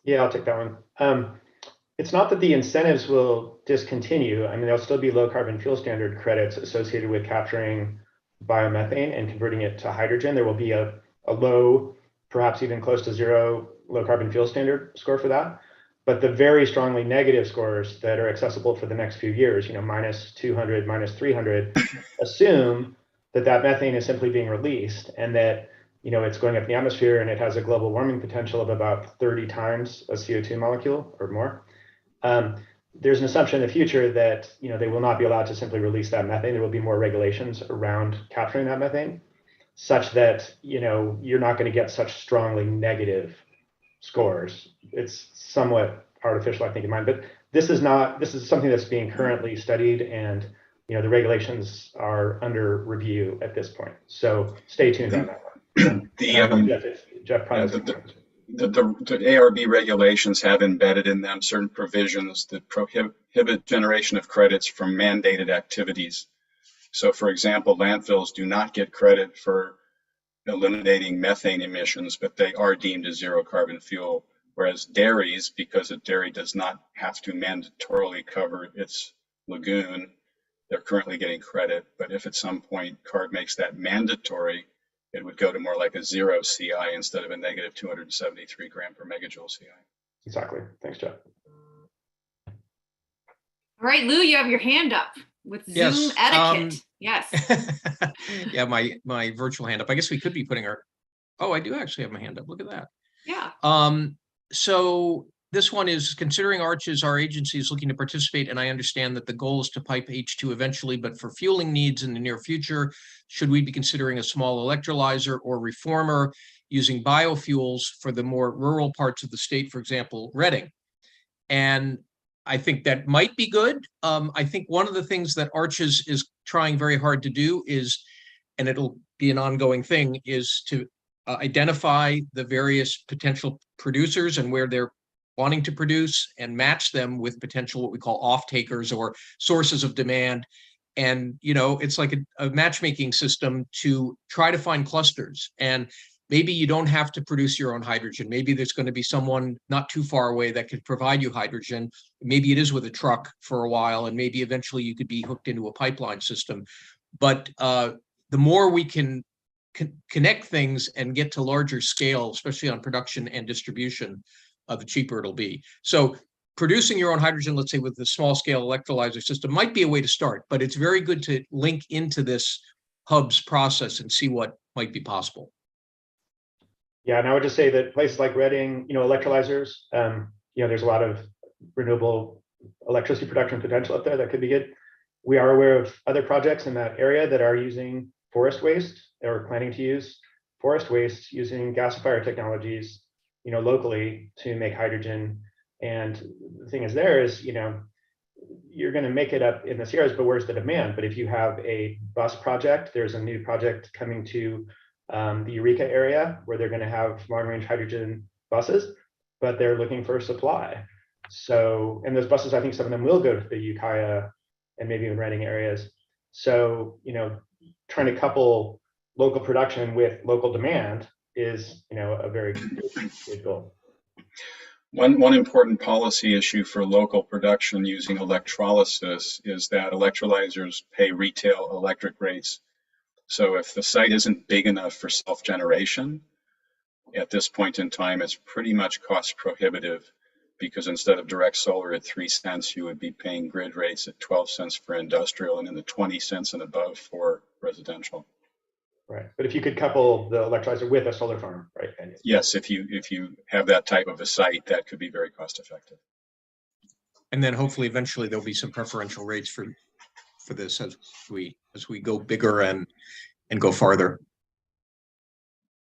Yeah, I'll take that one. It's not that the incentives will discontinue. I mean, there'll still be low carbon fuel standard credits associated with capturing biomethane and converting it to hydrogen. There will be a low, perhaps even close to zero low carbon fuel standard score for that. But the very strongly negative scores that are accessible for the next few years, minus 200, minus 300, assume that methane is simply being released and that, it's going up in the atmosphere and it has a global warming potential of about 30 times a CO2 molecule or more. There's an assumption in the future that, they will not be allowed to simply release that methane. There will be more regulations around capturing that methane such that, you're not going to get such strongly negative scores. It's somewhat artificial, I think, in mind, but this is something that's being currently studied, and the regulations are under review at this point. So stay tuned on that one. Jeff probably the ARB regulations have embedded in them certain provisions that prohibit generation of credits from mandated activities. So, for example, landfills do not get credit for eliminating methane emissions, but they are deemed a zero carbon fuel. Whereas dairies, because a dairy does not have to mandatorily cover its lagoon, they're currently getting credit. But if at some point CARB makes that mandatory, it would go to more like a zero CI instead of a negative 273 gram per megajoule CI. Exactly. Thanks, Jeff. All right, Lou, you have your hand up with Zoom etiquette. Yes. Yeah, my virtual hand up. I guess we could be putting our, oh, I do actually have my hand up. Look at that. Yeah. So this one is, considering Arches, our agency is looking to participate, and I understand that the goal is to pipe H2 eventually, but for fueling needs in the near future, should we be considering a small electrolyzer or reformer using biofuels for the more rural parts of the state, for example, Reading? And I think that might be good. I think one of the things that Arches is trying very hard to do is, and it'll be an ongoing thing, is to identify the various potential producers and where they're wanting to produce and match them with potential what we call off-takers or sources of demand. And, it's like a matchmaking system to try to find clusters. And maybe you don't have to produce your own hydrogen. Maybe there's going to be someone not too far away that could provide you hydrogen. Maybe it is with a truck for a while, and maybe eventually you could be hooked into a pipeline system. But the more we can connect things and get to larger scale, especially on production and distribution, the cheaper it'll be. So producing your own hydrogen, let's say with the small scale electrolyzer system, might be a way to start, but it's very good to link into this hubs process and see what might be possible. Yeah, and I would just say that places like Reading, electrolyzers, there's a lot of renewable electricity production potential up there that could be good. We are aware of other projects in that area that are using forest waste or planning to use forest waste using gasifier technologies, locally to make hydrogen. And the thing is you're going to make it up in the Sierras, but where's the demand? But if you have a bus project, there's a new project coming to the Eureka area where they're going to have long-range hydrogen buses, but they're looking for supply. So, and those buses, I think some of them will go to the Ukiah and maybe even Reading areas. So, trying to couple local production with local demand is, a very good goal. One important policy issue for local production using electrolysis is that electrolyzers pay retail electric rates. So if the site isn't big enough for self-generation, at this point in time, it's pretty much cost prohibitive, because instead of direct solar at 3 cents, you would be paying grid rates at 12 cents for industrial and in the 20 cents and above for residential. Right, but if you could couple the electrolyzer with a solar farm, right? Yes, if you have that type of a site, that could be very cost effective. And then hopefully eventually there'll be some preferential rates for this as we go bigger and go farther.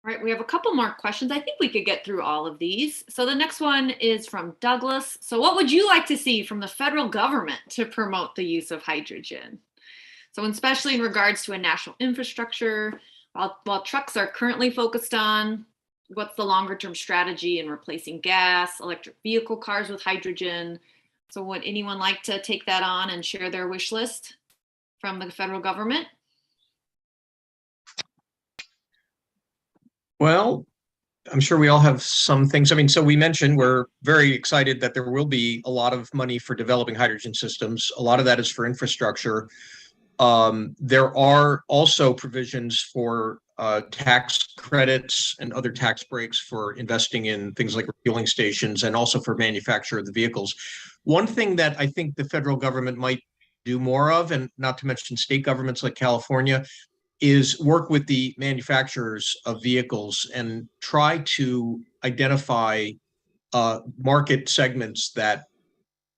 All right, we have a couple more questions. I think we could get through all of these. So the next one is from Douglas. So what would you like to see from the federal government to promote the use of hydrogen? So especially in regards to a national infrastructure, while trucks are currently focused on what's the longer term strategy in replacing gas, electric vehicle cars with hydrogen. So would anyone like to take that on and share their wish list from the federal government? Well, I'm sure we all have some things. I mean, so we mentioned we're very excited that there will be a lot of money for developing hydrogen systems. A lot of that is for infrastructure. There are also provisions for tax credits and other tax breaks for investing in things like refueling stations, and also for manufacture of the vehicles. One thing that I think the federal government might do more of, and not to mention state governments like California, is work with the manufacturers of vehicles and try to identify market segments that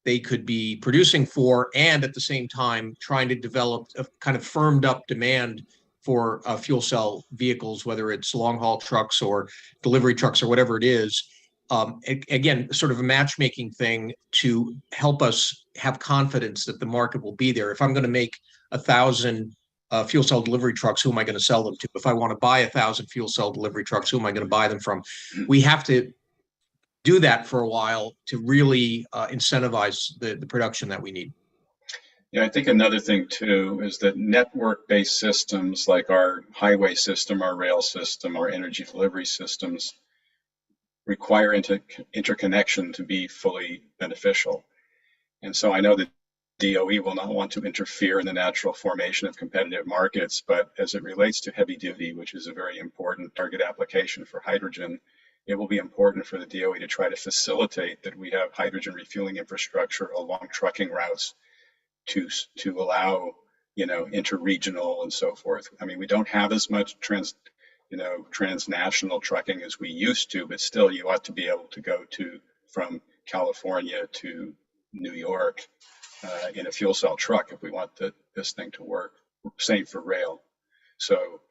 they could be producing for, and at the same time trying to develop a kind of firmed up demand for fuel cell vehicles, whether it's long haul trucks or delivery trucks or whatever it is. Again, sort of a matchmaking thing to help us have confidence that the market will be there. If I'm going to make 1,000 fuel cell delivery trucks, who am I going to sell them to? If I want to buy 1,000 fuel cell delivery trucks, who am I going to buy them from? We have to do that for a while to really incentivize the production that we need. Yeah, I think another thing too is that network-based systems like our highway system, our rail system, our energy delivery systems require interconnection to be fully beneficial. And so I know that DOE will not want to interfere in the natural formation of competitive markets, but as it relates to heavy duty, which is a very important target application for hydrogen, it will be important for the DOE to try to facilitate that we have hydrogen refueling infrastructure along trucking routes to allow, interregional and so forth. I mean, we don't have as much transnational trucking as we used to, but still you ought to be able to go from California to New York in a fuel cell truck if we want this thing to work. Same for rail. So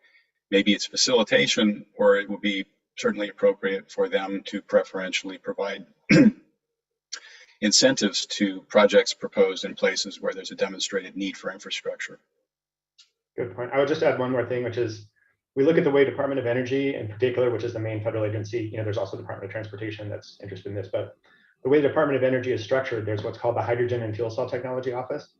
maybe it's facilitation, or it will be certainly appropriate for them to preferentially provide incentives to projects proposed in places where there's a demonstrated need for infrastructure. Good point. I would just add one more thing, which is we look at the way Department of Energy in particular, which is the main federal agency, there's also Department of Transportation that's interested in this, but the way the Department of Energy is structured, there's what's called the Hydrogen and Fuel Cell Technology Office.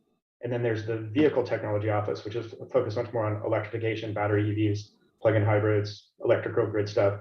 And then there's the Vehicle Technology Office, which is focused much more on electrification, battery EVs. plug-in hybrids, electrical grid stuff.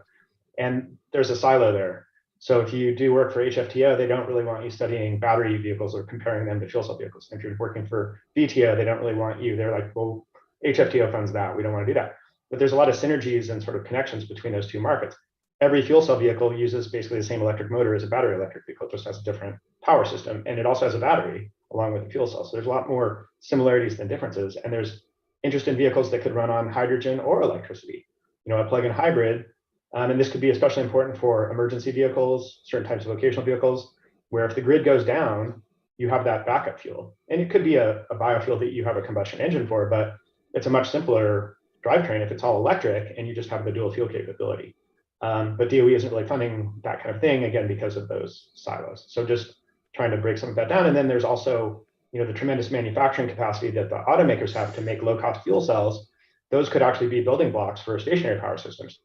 And there's a silo there. So if you do work for HFTO, they don't really want you studying battery vehicles or comparing them to fuel cell vehicles. If you're working for VTO, they don't really want you. They're like, well, HFTO funds that. We don't want to do that. But there's a lot of synergies and sort of connections between those two markets. Every fuel cell vehicle uses basically the same electric motor as a battery electric vehicle, it just has a different power system. And it also has a battery along with the fuel cell. So there's a lot more similarities than differences. And there's interest in vehicles that could run on hydrogen or electricity. You know, a plug-in hybrid, and this could be especially important for emergency vehicles, certain types of vocational vehicles, where if the grid goes down, you have that backup fuel. And it could be a biofuel that you have a combustion engine for, but it's a much simpler drivetrain if it's all electric and you just have the dual fuel capability. But DOE isn't really funding that kind of thing, again, because of those silos. So just trying to break some of that down. And then there's also, you know, the tremendous manufacturing capacity that the automakers have to make low-cost fuel cells. Those could actually be building blocks for stationary power systems.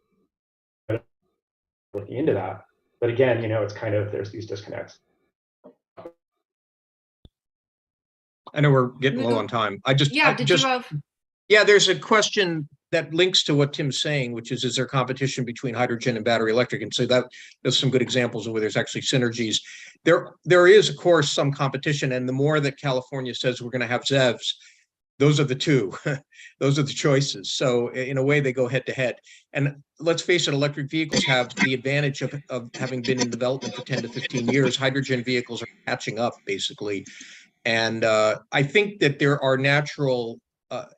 Looking into that. But again, you know, it's kind of, there's these disconnects. I know we're getting low on time. Yeah, there's a question that links to what Tim's saying, which is there competition between hydrogen and battery electric? And so there's some good examples of where there's actually synergies. There is, of course, some competition. And the more that California says we're going to have ZEVs, those are the two. Those are the choices. So in a way, they go head to head. And let's face it, electric vehicles have the advantage of having been in development for 10 to 15 years. Hydrogen vehicles are catching up, basically. And I think that there are natural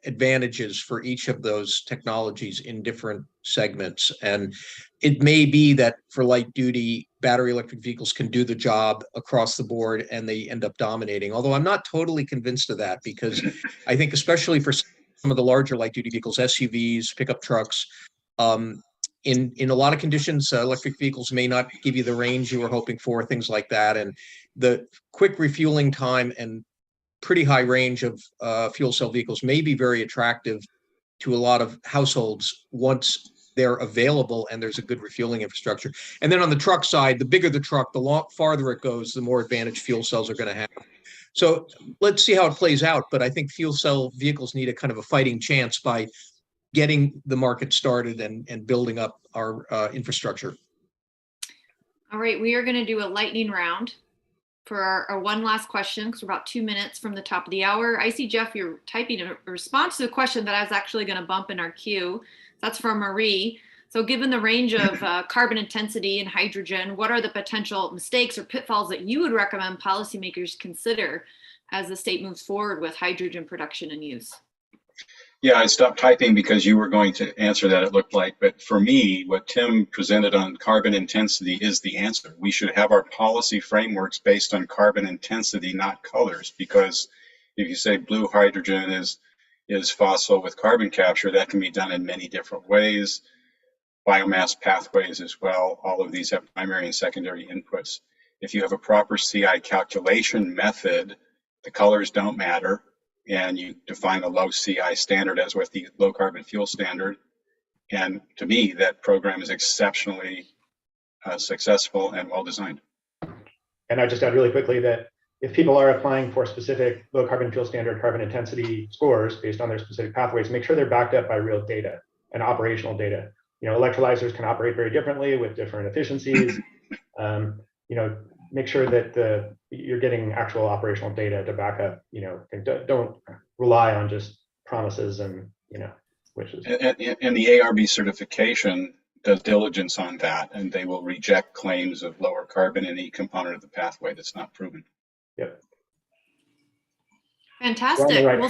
advantages for each of those technologies in different segments. And it may be that for light duty, battery electric vehicles can do the job across the board and they end up dominating. Although I'm not totally convinced of that, because I think especially for some of the larger light duty vehicles, SUVs, pickup trucks, in a lot of conditions, electric vehicles may not give you the range you were hoping for, things like that. And the quick refueling time and pretty high range of fuel cell vehicles may be very attractive to a lot of households once they're available and there's a good refueling infrastructure. And then on the truck side, the bigger the truck, the farther it goes, the more advantage fuel cells are going to have. So let's see how it plays out. But I think fuel cell vehicles need a kind of a fighting chance by getting the market started and building up our infrastructure. All right, we are going to do a lightning round for our one last question, because we're about 2 minutes from the top of the hour. I see, Jeff, you're typing a response to a question that I was actually going to bump in our queue. That's from Marie. So given the range of carbon intensity and hydrogen, what are the potential mistakes or pitfalls that you would recommend policymakers consider as the state moves forward with hydrogen production and use? Yeah, I stopped typing because you were going to answer that, it looked like. But for me, what Tim presented on carbon intensity is the answer. We should have our policy frameworks based on carbon intensity, not colors. Because if you say blue hydrogen is fossil with carbon capture, that can be done in many different ways. Biomass pathways as well. All of these have primary and secondary inputs. If you have a proper CI calculation method, the colors don't matter. And you define a low CI standard as with the low carbon fuel standard. And to me, that program is exceptionally successful and well designed. And I just add really quickly that if people are applying for specific low carbon fuel standard carbon intensity scores based on their specific pathways, make sure they're backed up by real data and operational data. You know, electrolyzers can operate very differently with different efficiencies. You know, make sure that you're getting actual operational data to back up, you know, don't rely on just promises and, you know, wishes. And the ARB certification does diligence on that, and they will reject claims of lower carbon in any component of the pathway that's not proven. Yep. Fantastic. We're on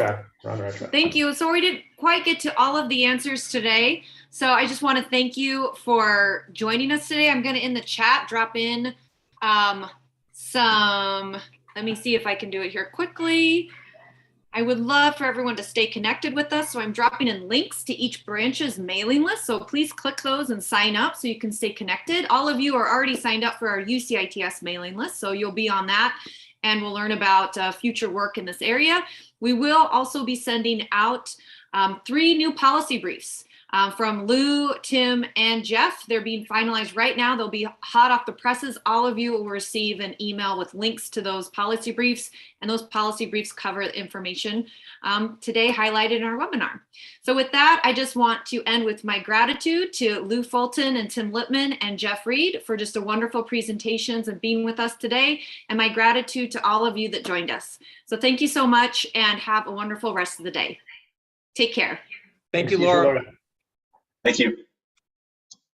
the right track. Thank you. So we didn't quite get to all of the answers today. So I just want to thank you for joining us today. I'm going to, in the chat, drop in let me see if I can do it here quickly. I would love for everyone to stay connected with us. So I'm dropping in links to each branch's mailing list. So please click those and sign up so you can stay connected. All of you are already signed up for our UCITS mailing list. So you'll be on that and we'll learn about future work in this area. We will also be sending out 3 new policy briefs. from Lou, Tim, and Jeff. They're being finalized right now. They'll be hot off the presses. All of you will receive an email with links to those policy briefs, and those policy briefs cover the information today highlighted in our webinar. So with that, I just want to end with my gratitude to Lou Fulton and Tim Lippman and Jeff Reed for just a wonderful presentations and being with us today, and my gratitude to all of you that joined us. So thank you so much and have a wonderful rest of the day. Take care. Thank you, Laura. Thank you.